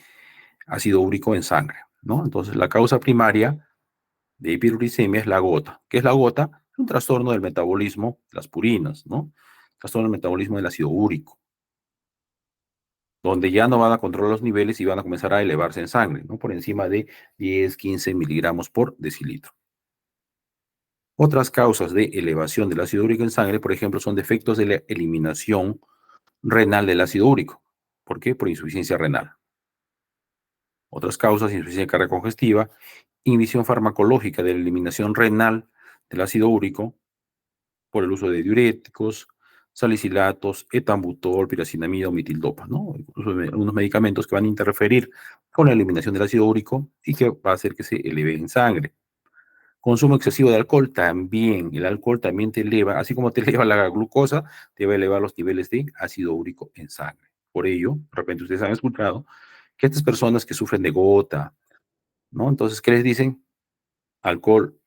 ácido úrico en sangre, ¿no? Entonces, la causa primaria de hiperuricemia es la gota. ¿Qué es la gota? Es un trastorno del metabolismo, las purinas, ¿no? Trastorno del metabolismo del ácido úrico, donde ya no van a controlar los niveles y van a comenzar a elevarse en sangre, ¿no? Por encima de 10, 15 miligramos por decilitro. Otras causas de elevación del ácido úrico en sangre, por ejemplo, son defectos de la eliminación renal del ácido úrico. ¿Por qué? Por insuficiencia renal. Otras causas: insuficiencia cardíaca congestiva, inhibición farmacológica de la eliminación renal del ácido úrico por el uso de diuréticos, salicilatos, etambutol, piracinamida o metildopa, ¿no? Incluso unos medicamentos que van a interferir con la eliminación del ácido úrico y que va a hacer que se eleve en sangre. Consumo excesivo de alcohol también. El alcohol también te eleva, así como te eleva la glucosa, te va a elevar los niveles de ácido úrico en sangre. Por ello, de repente ustedes han escuchado que estas personas que sufren de gota, ¿no? Entonces, ¿qué les dicen? Alcohol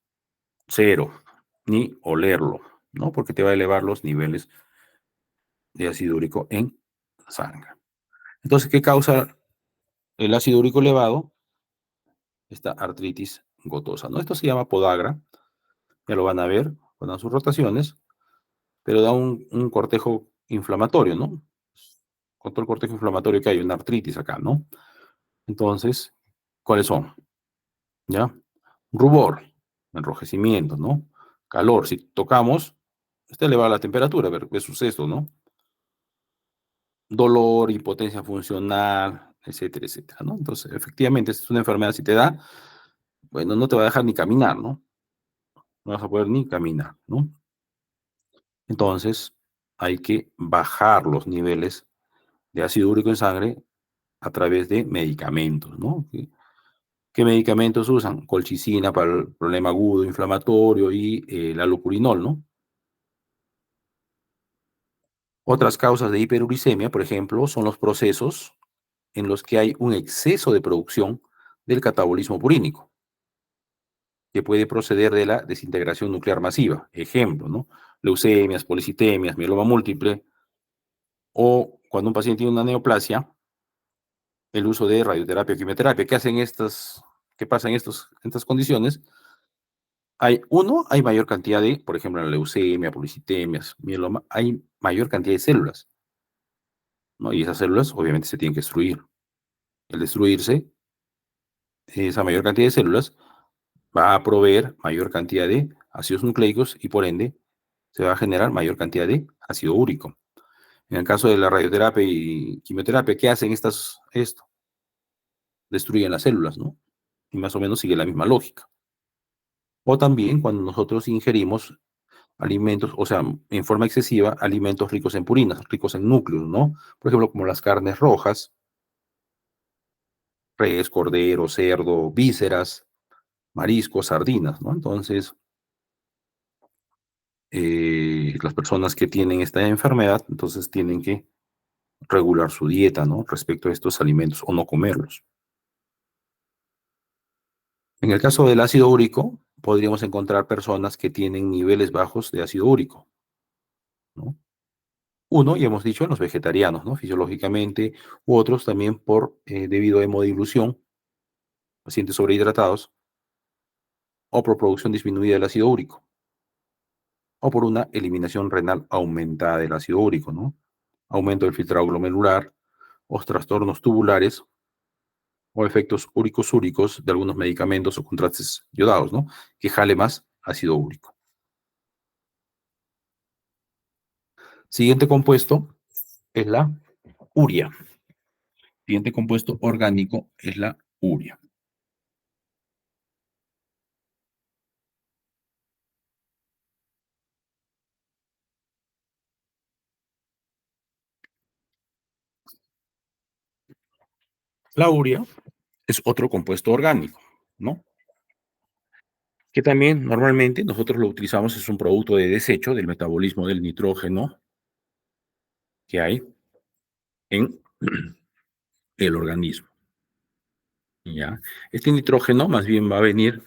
cero, ni olerlo, ¿no? Porque te va a elevar los niveles de ácido úrico en sangre. Entonces, ¿qué causa el ácido úrico elevado? Esta artritis gotosa, ¿no? Esto se llama podagra, ya lo van a ver cuando dan sus rotaciones, pero da un cortejo inflamatorio, ¿no? Con todo el cortejo inflamatorio que hay, una artritis acá, ¿no? Entonces, ¿cuáles son? ¿Ya? Rubor, enrojecimiento, ¿no? Calor, si tocamos, está elevada la temperatura, a ver, ¿qué suceso, no? Dolor, impotencia funcional, etcétera, etcétera, ¿no? Entonces, efectivamente, esta es una enfermedad, si te da, bueno, no te va a dejar ni caminar, ¿no? No vas a poder ni caminar, ¿no? Entonces, hay que bajar los niveles de ácido úrico en sangre a través de medicamentos, ¿no? ¿Qué medicamentos usan? Colchicina para el problema agudo inflamatorio y la lupurinol, ¿no? Otras causas de hiperuricemia, por ejemplo, son los procesos en los que hay un exceso de producción del catabolismo purínico, que puede proceder de la desintegración nuclear masiva. Ejemplo, ¿no? Leucemias, policitemias, mieloma múltiple, o cuando un paciente tiene una neoplasia, el uso de radioterapia o quimioterapia. ¿Qué hacen estas, qué pasa en estas condiciones? Hay mayor cantidad de, por ejemplo, en la leucemia, policitemias, mieloma, hay mayor cantidad de células, ¿no? Y esas células obviamente se tienen que destruir. El destruirse, esa mayor cantidad de células va a proveer mayor cantidad de ácidos nucleicos y por ende se va a generar mayor cantidad de ácido úrico. En el caso de la radioterapia y quimioterapia, ¿qué hacen esto? Destruyen las células, ¿no? Y más o menos sigue la misma lógica. O también cuando nosotros ingerimos alimentos, o sea, en forma excesiva, alimentos ricos en purinas, ricos en núcleos, ¿no? Por ejemplo, como las carnes rojas, res, cordero, cerdo, vísceras, mariscos, sardinas, ¿no? Entonces, las personas que tienen esta enfermedad, entonces tienen que regular su dieta, ¿no? Respecto a estos alimentos o no comerlos. En el caso del ácido úrico, podríamos encontrar personas que tienen niveles bajos de ácido úrico, ¿no? Uno, ya hemos dicho, en los vegetarianos, ¿no? Fisiológicamente, u otros también debido a hemodilución, pacientes sobrehidratados, o por producción disminuida del ácido úrico, o por una eliminación renal aumentada del ácido úrico, ¿no? Aumento del filtrado glomerular, o trastornos tubulares, o efectos úricos de algunos medicamentos o contrastes yodados, ¿no? Que jale más ácido úrico. Siguiente compuesto es la urea. Siguiente compuesto orgánico es la urea. La urea es otro compuesto orgánico, ¿no? Que también normalmente nosotros lo utilizamos, es un producto de desecho del metabolismo del nitrógeno que hay en el organismo, ¿ya? Este nitrógeno más bien va a venir,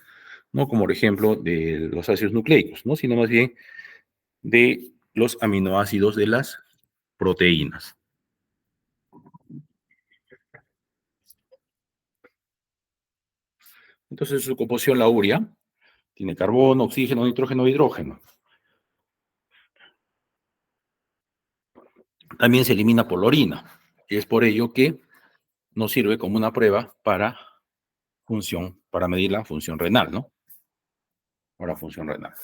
no como por ejemplo de los ácidos nucleicos, ¿no? Sino más bien de los aminoácidos de las proteínas. Entonces su composición, la urea, tiene carbono, oxígeno, nitrógeno, hidrógeno. También se elimina por la orina. Y es por ello que nos sirve como una prueba para medir la función renal, ¿no? Para función renal.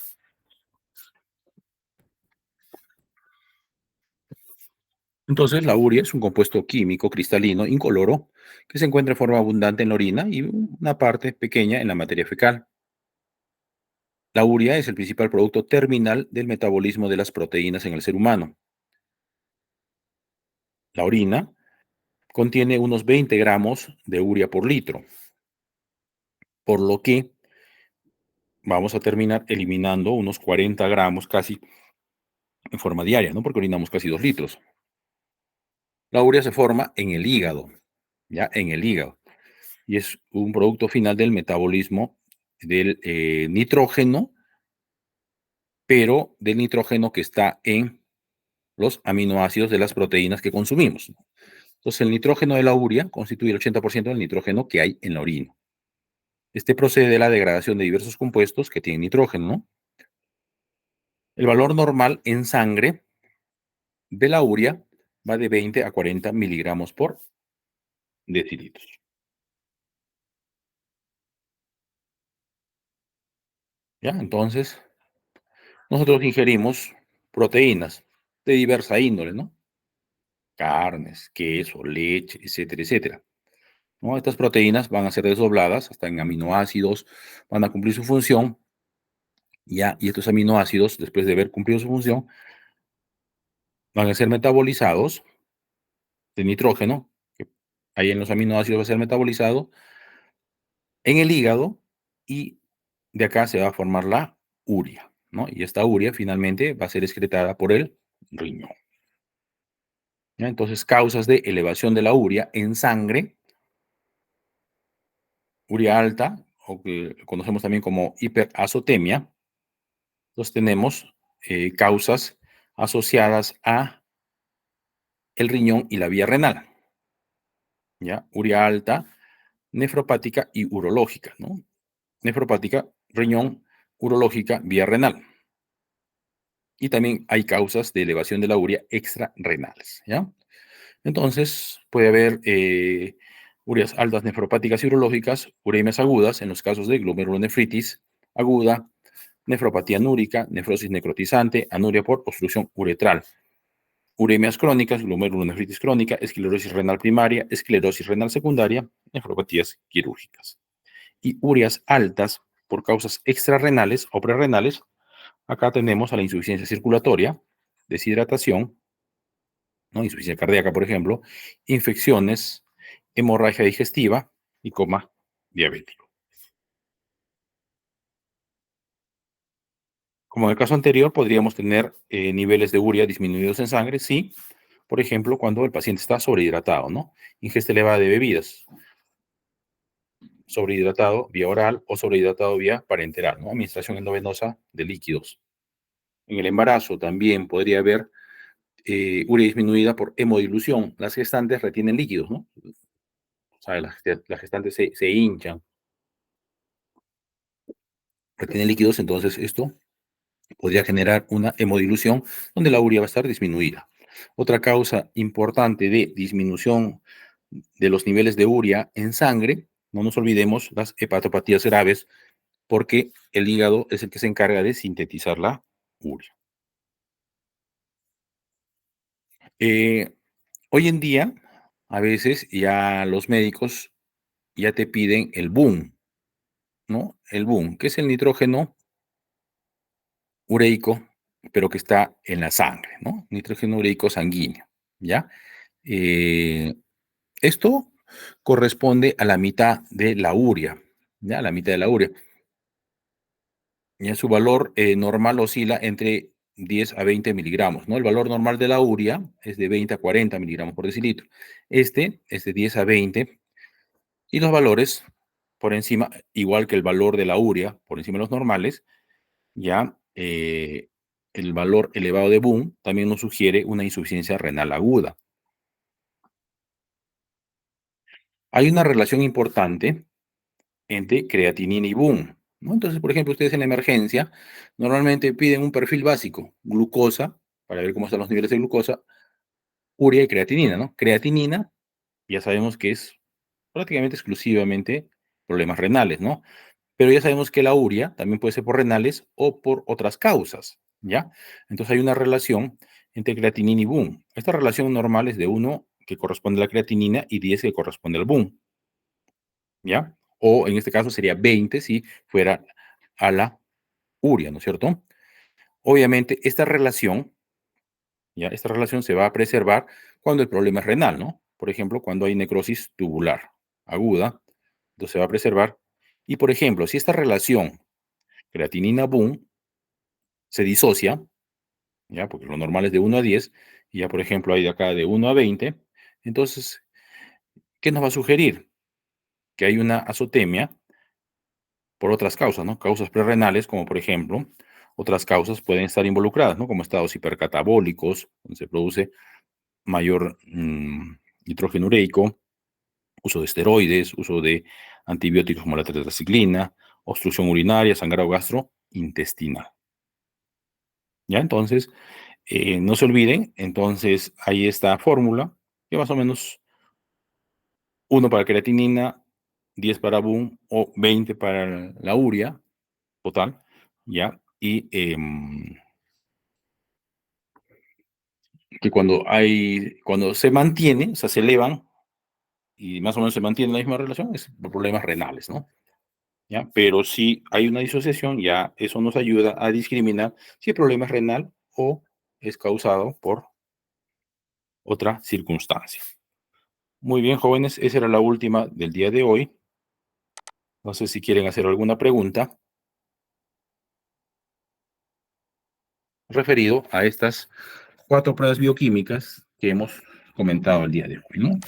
Entonces, la urea es un compuesto químico cristalino incoloro que se encuentra en forma abundante en la orina y una parte pequeña en la materia fecal. La urea es el principal producto terminal del metabolismo de las proteínas en el ser humano. La orina contiene unos 20 gramos de urea por litro, por lo que vamos a terminar eliminando unos 40 gramos casi en forma diaria, ¿no? Porque orinamos casi 2 litros. La urea se forma en el hígado, ¿ya? En el hígado. Y es un producto final del metabolismo del nitrógeno, pero del nitrógeno que está en los aminoácidos de las proteínas que consumimos. Entonces, el nitrógeno de la urea constituye el 80% del nitrógeno que hay en la orina. Este procede de la degradación de diversos compuestos que tienen nitrógeno, ¿no? El valor normal en sangre de la urea va de 20 a 40 miligramos por decilitros. ¿Ya? Entonces, nosotros ingerimos proteínas de diversa índole, ¿no? Carnes, queso, leche, etcétera, etcétera. ¿No? Estas proteínas van a ser desdobladas hasta en aminoácidos, van a cumplir su función, ya, y estos aminoácidos, después de haber cumplido su función, van a ser metabolizados de nitrógeno, que ahí en los aminoácidos va a ser metabolizado en el hígado, y de acá se va a formar la urea, ¿no? Y esta urea finalmente va a ser excretada por el riñón. ¿Ya? Entonces, causas de elevación de la urea en sangre, urea alta, o que conocemos también como hiperazotemia. Entonces tenemos causas asociadas a el riñón y la vía renal, ¿ya? Urea alta, nefropática y urológica, ¿no? Nefropática, riñón, urológica, vía renal. Y también hay causas de elevación de la urea extrarrenales, ¿ya? Entonces, puede haber ureas altas nefropáticas y urológicas, uremias agudas, en los casos de glomerulonefritis aguda, nefropatía anúrica, nefrosis necrotizante, anuria por obstrucción uretral, uremias crónicas, glomerulonefritis crónica, esclerosis renal primaria, esclerosis renal secundaria, nefropatías quirúrgicas. Y ureas altas por causas extrarrenales o prerrenales, acá tenemos a la insuficiencia circulatoria, deshidratación, ¿no? Insuficiencia cardíaca, por ejemplo, infecciones, hemorragia digestiva y coma diabético. Como en el caso anterior, podríamos tener niveles de urea disminuidos en sangre, sí, por ejemplo, cuando el paciente está sobrehidratado, ¿no? Ingesta elevada de bebidas, sobrehidratado vía oral o sobrehidratado vía parenteral, ¿no? Administración endovenosa de líquidos. En el embarazo también podría haber urea disminuida por hemodilución. Las gestantes retienen líquidos, ¿no? O sea, las gestantes se hinchan, retienen líquidos, entonces esto podría generar una hemodilución donde la urea va a estar disminuida. Otra causa importante de disminución de los niveles de urea en sangre, no nos olvidemos las hepatopatías graves, porque el hígado es el que se encarga de sintetizar la urea. Eh, Hoy en día, a veces ya los médicos ya te piden el BUN, ¿no? El BUN, que es el nitrógeno ureico, pero que está en la sangre, ¿no? Nitrógeno ureico sanguíneo, ¿ya? Eh, Esto corresponde a la mitad de la urea, ¿ya? La mitad de la urea. Ya su valor normal oscila entre 10 a 20 miligramos, ¿no? El valor normal de la urea es de 20 a 40 miligramos por decilitro. Este es de 10 a 20, y los valores por encima, igual que el valor de la urea, por encima de los normales, ya el valor elevado de BUN también nos sugiere una insuficiencia renal aguda. Hay una relación importante entre creatinina y BUN, ¿no? Entonces, por ejemplo, ustedes en la emergencia normalmente piden un perfil básico, glucosa, para ver cómo están los niveles de glucosa, urea y creatinina, ¿no? Creatinina, ya sabemos que es prácticamente exclusivamente problemas renales, ¿no? Pero ya sabemos que la urea también puede ser por renales o por otras causas, ¿ya? Entonces hay una relación entre creatinina y BUN. Esta relación normal es de 1 que corresponde a la creatinina y 10 que corresponde al BUN, ¿ya? O en este caso sería 20 si fuera a la urea, ¿no es cierto? Obviamente esta relación, ¿ya? Esta relación se va a preservar cuando el problema es renal, ¿no? Por ejemplo, cuando hay necrosis tubular aguda, entonces se va a preservar. Y por ejemplo, si esta relación creatinina-BUN se disocia, ¿ya? Porque lo normal es de 1 a 10, y ya por ejemplo hay de acá de 1 a 20, entonces, ¿qué nos va a sugerir? Que hay una azotemia por otras causas, ¿no? Causas prerrenales, como por ejemplo, otras causas pueden estar involucradas, ¿no? Como estados hipercatabólicos, donde se produce mayor nitrógeno ureico, uso de esteroides, uso de antibióticos como la tetraciclina, obstrucción urinaria, sangrado gastrointestinal. ¿Ya? Entonces, no se olviden, entonces hay esta fórmula que más o menos 1 para creatinina, 10 para BUN o 20 para la urea total, ¿ya? y que cuando se mantiene, o sea, se elevan y más o menos se mantiene la misma relación, es por problemas renales, ¿no? ¿Ya? Pero si hay una disociación, ya eso nos ayuda a discriminar si el problema es renal o es causado por otra circunstancia. Muy bien, jóvenes, esa era la última del día de hoy. No sé si quieren hacer alguna pregunta referido a estas 4 pruebas bioquímicas que hemos comentado el día de hoy, ¿no?